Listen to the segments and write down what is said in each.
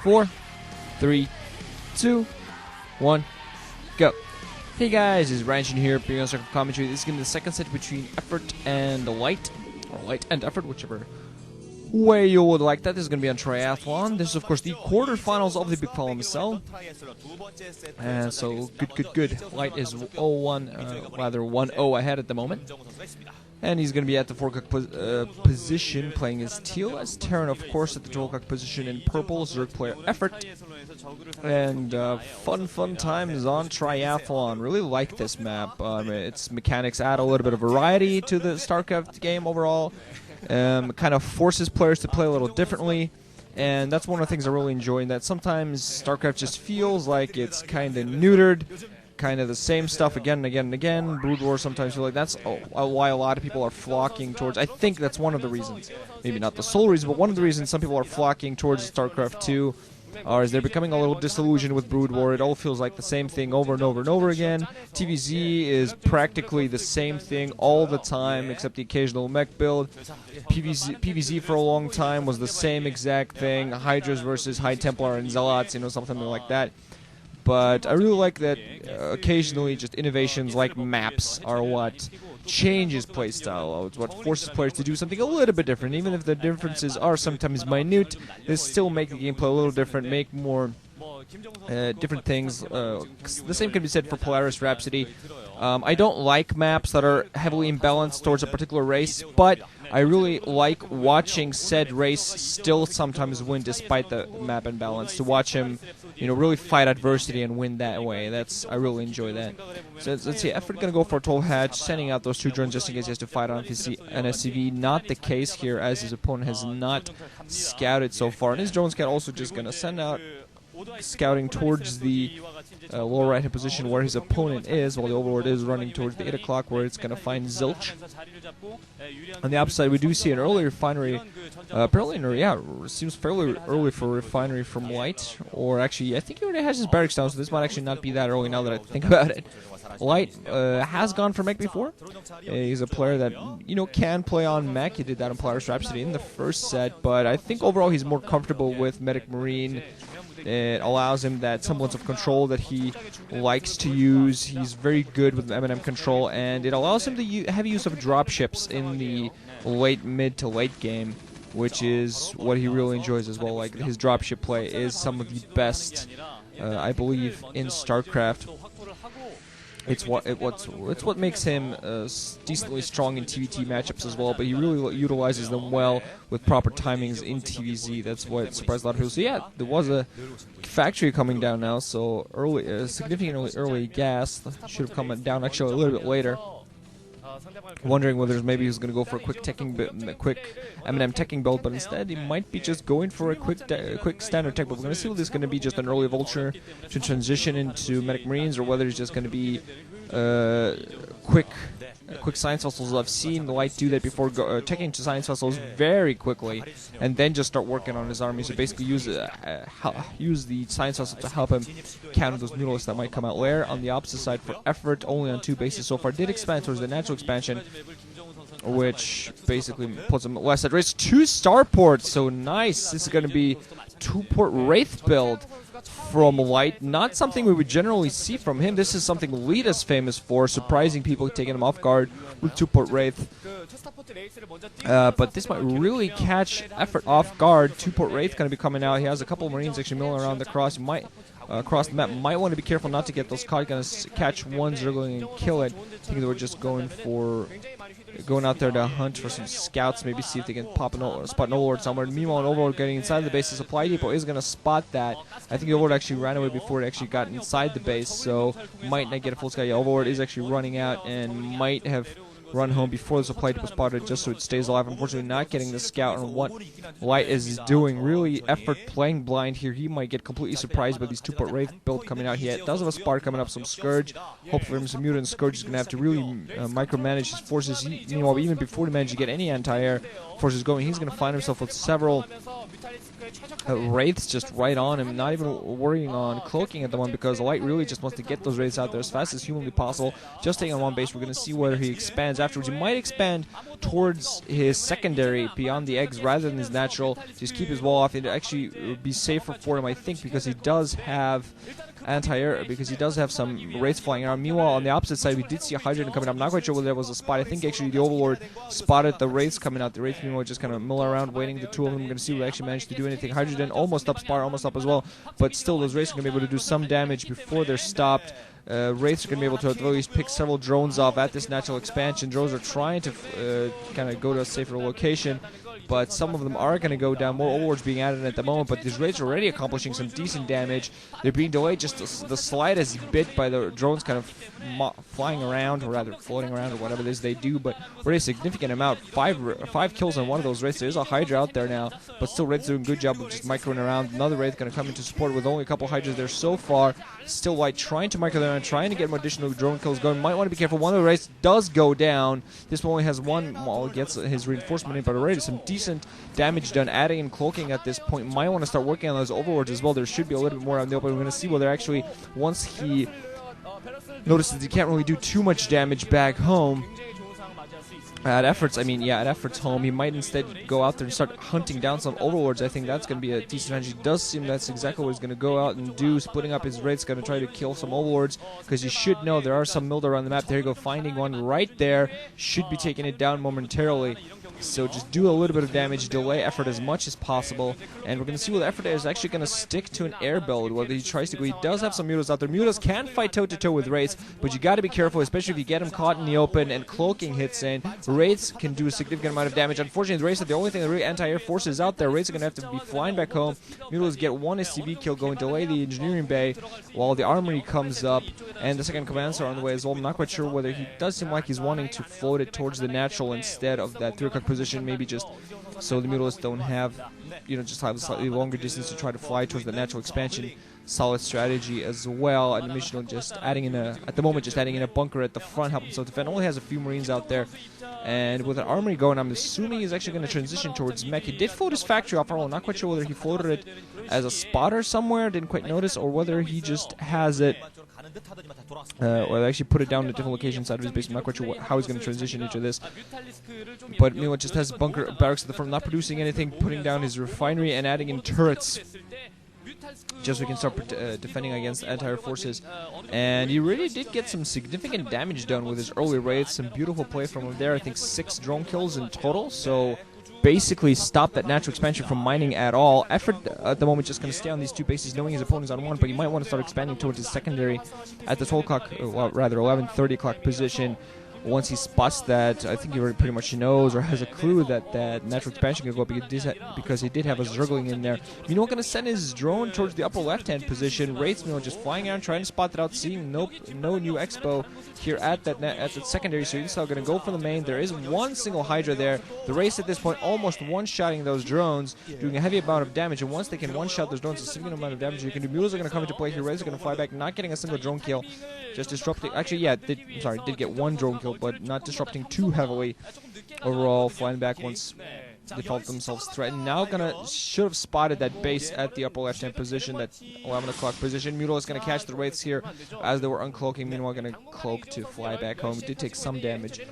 4, 3, 2, 1, go. Hey guys, it's Ranchin here, bringing on Circle Commentary. This is going to be the second set between Effort and Light, or Light and Effort, whichever way you would like that. This is going to be on Triathlon. This is, of course, the quarterfinals of the Bigfile MSL. And so, good. Light is 1-0 ahead at the moment. And he's going to be at the 4-cock position, playing as teal, as Terran, of course, at the 12-cock position in purple, zerg player Effort. And fun times on Triathlon. Really like this map. Its mechanics add a little bit of variety to the StarCraft game overall. Kind of forces players to play a little differently. And that's one of the things I really enjoy, in that sometimes StarCraft just feels like it's kind of neutered. Kind of the same stuff again and again and again. Brood War sometimes feel like that's why a lot of people are flocking towards. I think that's one of the reasons, maybe not the sole reason, but one of the reasons some people are flocking towards StarCraft 2, is they're becoming a little disillusioned with Brood War. It all feels like the same thing over and over and over again. TVZ is practically the same thing all the time, except the occasional mech build. PVZ for a long time was the same exact thing. Hydras versus High Templar and Zealots, something like that. But I really like that occasionally just innovations like maps are what changes playstyle. It's what forces players to do something a little bit different. Even if the differences are sometimes minute, they still make the gameplay a little different, make more different things. The same can be said for Polaris Rhapsody. I don't like maps that are heavily imbalanced towards a particular race, but I really like watching said race still sometimes win despite the map imbalance. To watch him, really fight adversity and win that way. I really enjoy that. So let's see, Effort gonna go for a 12 hatch, sending out those 2 drones just in case he has to fight on an SCV. Not the case here, as his opponent has not scouted so far. And his drone scout also just gonna send out scouting towards the lower right hand position where his opponent is, while the Overlord is running towards the 8 o'clock where it's going to find Zilch. On the opposite side, we do see an early refinery, apparently, it seems fairly early for a refinery from Light, or actually, I think he already has his barracks down, so this might actually not be that early now that I think about it. Light has gone for mech before. He's a player that, can play on mech. He did that on Polaris Rhapsody in the first set, but I think overall he's more comfortable with Medic Marine. It allows him that semblance of control that he likes to use. He's very good with M&M control, and it allows him to have use of dropships in the mid to late game, which is what he really enjoys as well. Like, his dropship play is some of the best, I believe, in StarCraft. It's what makes him decently strong in TVT matchups as well, but he really utilizes them well with proper timings in TVZ. That's what surprised a lot of people. So yeah, there was a factory coming down now, so significantly early gas. Should have come down actually a little bit later. Wondering whether maybe he was going to go for a quick M&M teching build, but instead he might be just going for a quick standard tech build. We're going to see whether this is going to be just an early vulture to transition into Medic Marines, or whether it's just going to be quick science vessels. I've seen the Light do that before, teching to science vessels very quickly, and then just start working on his army. So basically use the science vessel to help him counter those mutalisks that might come out later. On the opposite side, for Effort, only on 2 bases so far, did expand towards the natural expansion, which basically puts him less at risk. 2 starports, so nice. This is going to be 2-port Wraith build from Light. Not something we would generally see from him. This is something Lead is famous for, surprising people, taking him off guard with 2-port Wraith. But this might really catch Effort off guard. 2-port Wraith going to be coming out. He has a couple of Marines actually milling around the cross. You might across the map. Might want to be careful not to get those caught. Going to catch one zergling and kill it. I think they were just going out there to hunt for some scouts, maybe see if they can spot an Overlord somewhere. Meanwhile, an Overlord getting inside the base, the supply depot is going to spot that. I think the Overlord actually ran away before it actually got inside the base, so might not get a full scout. Yeah, Overlord is actually running out and might have run home before the supply depot spotted, just so it stays alive. Unfortunately, not getting the scout on what Light is doing. Really, Effort playing blind here. He might get completely surprised by these 2-port Wraith build coming out. He does have a Spark coming up, some Scourge. Hope for him some Mutant. Scourge is going to have to really micromanage his forces. Meanwhile, even before he manages to get any anti-air forces going, he's going to find himself with several Wraith's just right on him, not even worrying on cloaking at the moment because the Light really just wants to get those Wraiths out there as fast as humanly possible. Just taking on one base, we're going to see whether he expands afterwards. He might expand towards his secondary beyond the eggs rather than his natural. Just keep his wall off. It'd actually be safer for him, I think, because he does have anti-air, because he does have some Wraiths flying around. Meanwhile, on the opposite side, we did see a Hydra coming up. I'm not quite sure whether that was a spot. I think actually the Overlord spotted the Wraiths coming out. The Wraiths, meanwhile, just kind of mill around, waiting. The two of them, we're going to see if they actually managed to do anything. Hydrogen almost up, Spire almost up as well, but still those Wraiths are going to be able to do some damage before they're stopped. Wraiths are going to be able to at least pick several drones off at this natural expansion. Drones are trying to kind of go to a safer location, but some of them are going to go down. More overlords being added at the moment, but these Wraiths are already accomplishing some decent damage. They're being delayed just the slightest bit by the drones kind of flying around, or rather floating around, or whatever it is they do, but already a significant amount. Five kills on one of those Wraiths. There's a Hydra out there now, but still Wraiths doing a good job of just microing around. Another Wraith going to come into support with only a couple Hydras there so far. Still White trying to micro there and trying to get more additional drone kills going. Might want to be careful. One of the Wraiths does go down. This one only has one. Well, gets his reinforcement in, but already some decent damage done. Adding and cloaking at this point. Might want to start working on those overlords as well. There should be a little bit more out in the open. We're going to see whether actually, once he notices he can't really do too much damage back home, at Effort's home, he might instead go out there and start hunting down some overlords. I think that's going to be a decent strategy. It does seem that's exactly what he's going to go out and do. Splitting up his Wraiths, going to try to kill some overlords, because you should know there are some milled around the map. There you go, finding one right there. Should be taking it down momentarily. So just do a little bit of damage, delay Effort as much as possible, and we're going to see whether Effort is actually going to stick to an air build, whether he tries to go. He does have some Mutas out there. Mutas can fight toe-to-toe with Wraiths, but you got to be careful, especially if you get him caught in the open and cloaking hits in. Wraiths can do a significant amount of damage. Unfortunately, the Wraiths are the only thing that really anti-air forces out there. Wraiths are going to have to be flying back home. Mutas get one SCV kill, going to delay the engineering bay while the armory comes up, and the second commands are on the way as well. I'm not quite sure whether he does seem like he's wanting to float it towards the natural instead of that 3 o'clock position, maybe just so the mutalists don't have, just have a slightly longer distance to try to fly towards the natural expansion. Solid strategy as well. And Missional just adding in at the moment, just adding in a bunker at the front, help himself defend. Only has a few Marines out there, and with an armory going, I'm assuming he's actually going to transition towards mech. He did float his factory off. I'm not quite sure whether he floated it as a spotter somewhere, didn't quite notice, or whether he just has it. Or actually put it down in a different location inside of his base. I'm not quite sure how he's going to transition into this. But Milo just has bunker barracks at the front, not producing anything, putting down his refinery and adding in turrets, just so we can start defending against anti-air forces. And he really did get some significant damage done with his early raids. Some beautiful play from him there. I think 6 drone kills in total. So basically stop that natural expansion from mining at all. Effort at the moment just going to stay on these 2 bases, knowing his opponent's on 1, but he might want to start expanding towards his secondary at the 12 o'clock, well, rather 11:30 o'clock position. Once he spots that, I think he already pretty much knows or has a clue that that natural expansion can go up because he did have a zergling in there. Mino going to send his drone towards the upper left-hand position. Wraiths, Mino just flying around, trying to spot that out, seeing no new expo here at that secondary. So he's still going to go for the main. There is one single Hydra there. The Wraiths at this point almost one-shotting those drones, doing a heavy amount of damage. And once they can one-shot those drones, a significant amount of damage you can do. Mules are going to come into play here. Wraiths are going to fly back, not getting a single drone kill, just disrupting. Actually, yeah, did get 1 drone kill, but not disrupting too heavily overall. Flying back once they felt themselves threatened. Now should have spotted that base at the upper left-hand position, that 11 o'clock position. Mutal is going to catch the Wraiths here as they were uncloaking. Meanwhile, going to cloak to fly back home. It did take some damage,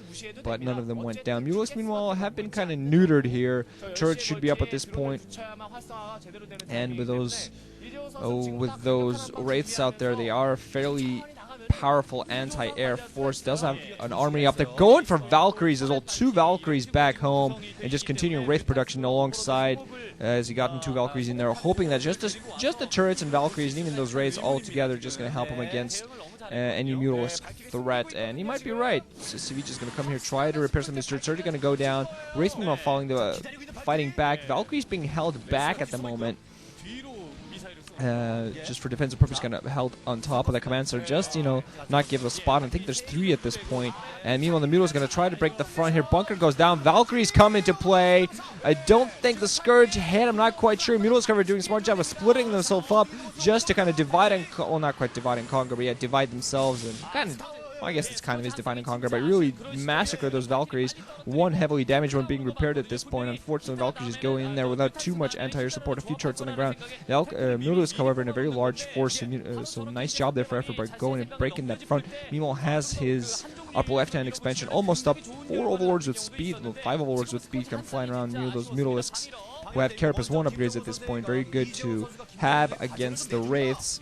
but none of them went down. Mutalists, meanwhile, have been kind of neutered here. Turrets should be up at this point, and with those Wraiths out there, they are fairly powerful anti-air force. Does have an army up there, going for Valkyries as well. 2 Valkyries back home, and just continuing Wraith production alongside as he got 2 Valkyries in there, hoping that just the turrets and Valkyries and even those Wraiths all together just going to help him against any Mutalisk threat. And he might be right. Civic is going to come here, try to repair some of his turrets. Turrets are going to go down. Wraiths meanwhile fighting back. Valkyries being held back at the moment. Just for defensive purpose, kind of held on top of the command center, just, not give a spot. I think there's 3 at this point. And meanwhile, the Mutalisk is going to try to break the front here. Bunker goes down. Valkyries come into play. I don't think the Scourge hit. I'm not quite sure. Mutalisk are doing a smart job of splitting themselves up just to kind of divide and, well, not quite divide and conquer, but yeah, divide themselves and kind of well, I guess it's kind of his Define and Conquer, but really massacre those Valkyries. One heavily damaged one being repaired at this point. Unfortunately, Valkyries just go in there without too much anti-air support, a few charts on the ground. Mutalisk, however, in a very large force, so nice job there for Effort by going and breaking that front. Meanwhile, has his upper left-hand expansion almost up. 4 Overlords with speed, well, 5 Overlords with speed come flying around near those Mutalisks, who have Carapace 1 upgrades at this point. Very good to have against the Wraiths,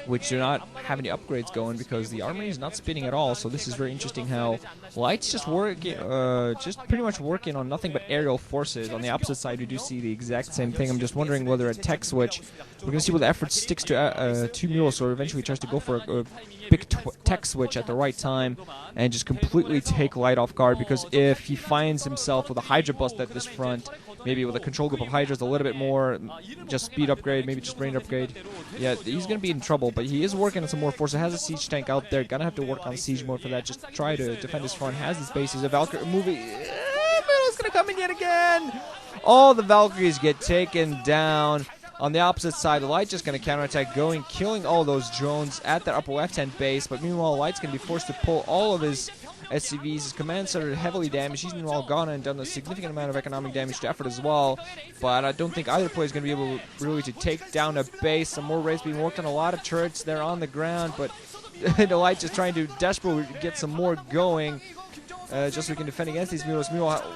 which do not have any upgrades going because the armory is not spinning at all. So this is very interesting how Light's just working, just pretty much working on nothing but aerial forces. On the opposite side, we do see the exact same thing. I'm just wondering whether a tech switch, we're going to see whether Effort sticks to 2 mules or eventually tries to go for a big tech switch at the right time and just completely take Light off guard, because if he finds himself with a Hydra bust at this front, maybe with a control group of Hydras, a little bit more, just speed upgrade, maybe just range upgrade. Yeah, he's going to be in trouble, but he is working on some more force. Has a siege tank out there. Going to have to work on siege mode for that. Just try to defend his front. Has his bases. A Valkyrie moving. It's going to come in yet again. All the Valkyries get taken down. On the opposite side, Light just going to counterattack, killing all those drones at that upper left-hand base. But meanwhile, Light's going to be forced to pull all of his SCVs. His commands are heavily damaged. He's meanwhile gone and done a significant amount of economic damage to Effort as well. But I don't think either player is going to be able really to take down a base. Some more raids being worked on. A lot of turrets there on the ground, but the Light just trying to desperately get some more going. Just so we can defend against these mules. Meanwhile,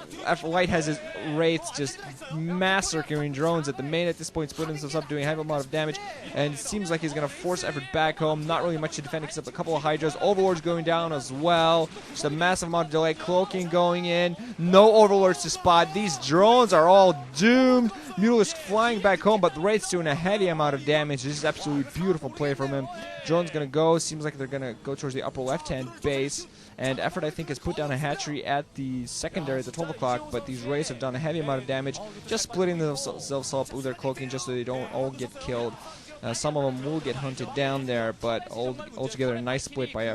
Light has his wraiths just massacring drones at the main at this point, splitting themselves up, doing a heavy amount of damage, and it seems like he's going to force Effort back home. Not really much to defend except a couple of Hydras. Overlords going down as well. Just a massive amount of delay. Cloaking going in. No Overlords to spot. These drones are all doomed. Mutalisk flying back home, but the Wraith's doing a heavy amount of damage. This is absolutely beautiful play from him. Drone's going to go. Seems like they're going to go towards the upper left-hand base. And Effort, I think, has put down a hatchery at the secondary at the 12 o'clock, but these Wraiths have done a heavy amount of damage, just splitting themselves up with their cloaking just so they don't all get killed. Some of them will get hunted down there, but altogether a nice split by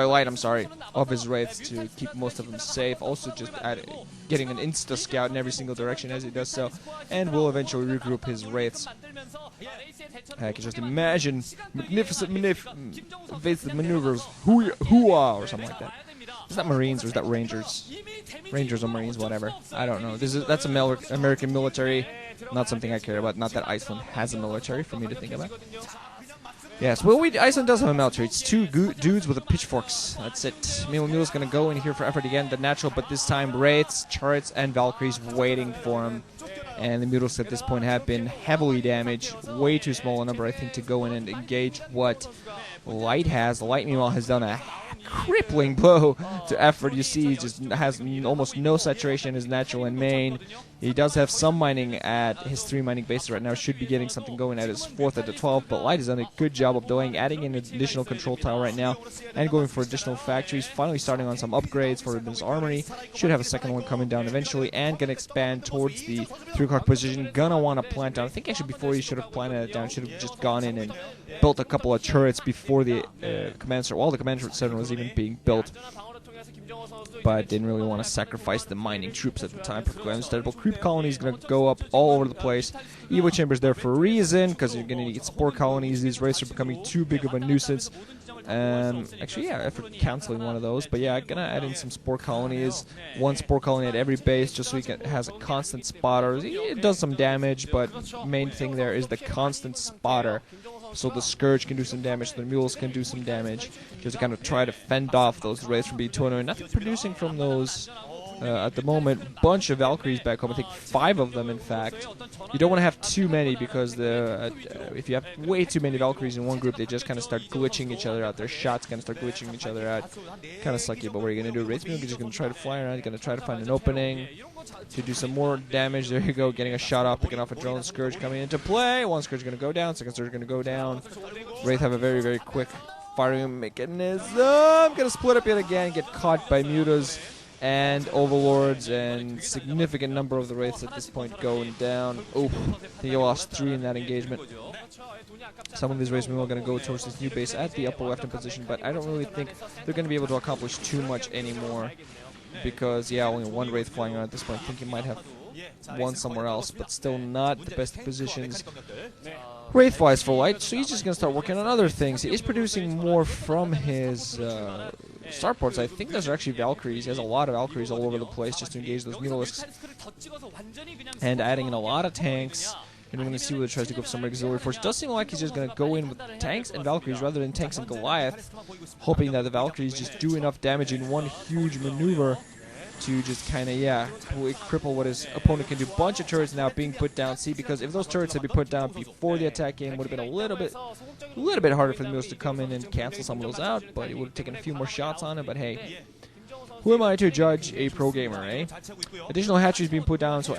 Light, of his Wraiths to keep most of them safe. Also just getting an insta-scout in every single direction as he does so, and will eventually regroup his Wraiths. I can just imagine magnificent evasive maneuvers, hoo-ah, or something like that. Is that Marines or is that Rangers? Rangers or Marines, whatever. I don't know. That's American military. Not something I care about. Not that Iceland has a military for me to think about. Yes, well, Iceland does have a military. It's 2 dudes with pitchforks. That's it. Mila's going to go in here for Effort again, the natural, but this time Wraiths, Turrets, and Valkyries waiting for him. And the Mutals at this point have been heavily damaged. Way too small a number, I think, to go in and engage what Light has. Light, meanwhile, has done a crippling blow to Effort. You see, he just has almost no saturation in his natural and main. He does have some mining at his 3 mining bases right now. Should be getting something going at his 4th at the 12th, but Light has done a good job of delaying, adding in an additional control tile right now, and going for additional factories. Finally starting on some upgrades for his armory. Should have a second one coming down eventually, and gonna expand towards the 3 o'clock position. Gonna want to plant down. I think actually before he should have planted it down, should have just gone in and built a couple of turrets before the command center, while the command center was even being built. But didn't really want to sacrifice the mining troops at the time. Perfectly understandable. Creep colonies going to go up all over the place. Evo chamber's there for a reason, because you're going to get spore colonies. These Wraiths are becoming too big of a nuisance. Actually, yeah, Effort canceling one of those. But yeah, gonna add in some spore colonies. 1 spore colony at every base, just so he has a constant spotter. It does some damage, but main thing there is the constant spotter. So the Scourge can do some damage, the Mules can do some damage, just to kind of try to fend off those Wraiths from being torn away. Nothing producing from those at the moment. Bunch of Valkyries back home, I think 5 of them in fact. You don't want to have too many, because if you have way too many Valkyries in one group, they just kind of start glitching each other out. Their shots kind of start glitching each other out. Kind of sucky, but what are you going to do? Wraiths are just going to try to fly around, going to try to find an opening to do some more damage. There you go, getting a shot off, picking off a drone. Scourge coming into play. 1 Scourge going to go down, 2nd Scourge going to go down. Wraith have a very, very quick firing mechanism. Going to split up yet again, get caught by Mutas and Overlords, and significant number of the Wraiths at this point going down. Oof, he lost 3 in that engagement. Some of these Wraiths are going to go towards this new base at the upper left-hand position, but I don't really think they're going to be able to accomplish too much anymore, because, yeah, only 1 Wraith flying around at this point. I think he might have one somewhere else, but still not the best positions wraith-wise for Light, so he's just going to start working on other things. He is producing more from his starports. I think those are actually Valkyries. He has a lot of Valkyries all over the place just to engage those mutalisks. And adding in a lot of tanks. And we're going to see whether he tries to go for some auxiliary force. It does seem like he's just going to go in with tanks and Valkyries rather than tanks and Goliath, hoping that the Valkyries just do enough damage in one huge maneuver to just kind of, cripple what his opponent can do. Bunch of turrets now being put down. See, because if those turrets had been put down before the attack game, would have been a little bit harder for the Mules to come in and cancel some of those out, but it would have taken a few more shots on it. But hey, who am I to judge a pro gamer, eh? Additional hatcheries being put down, so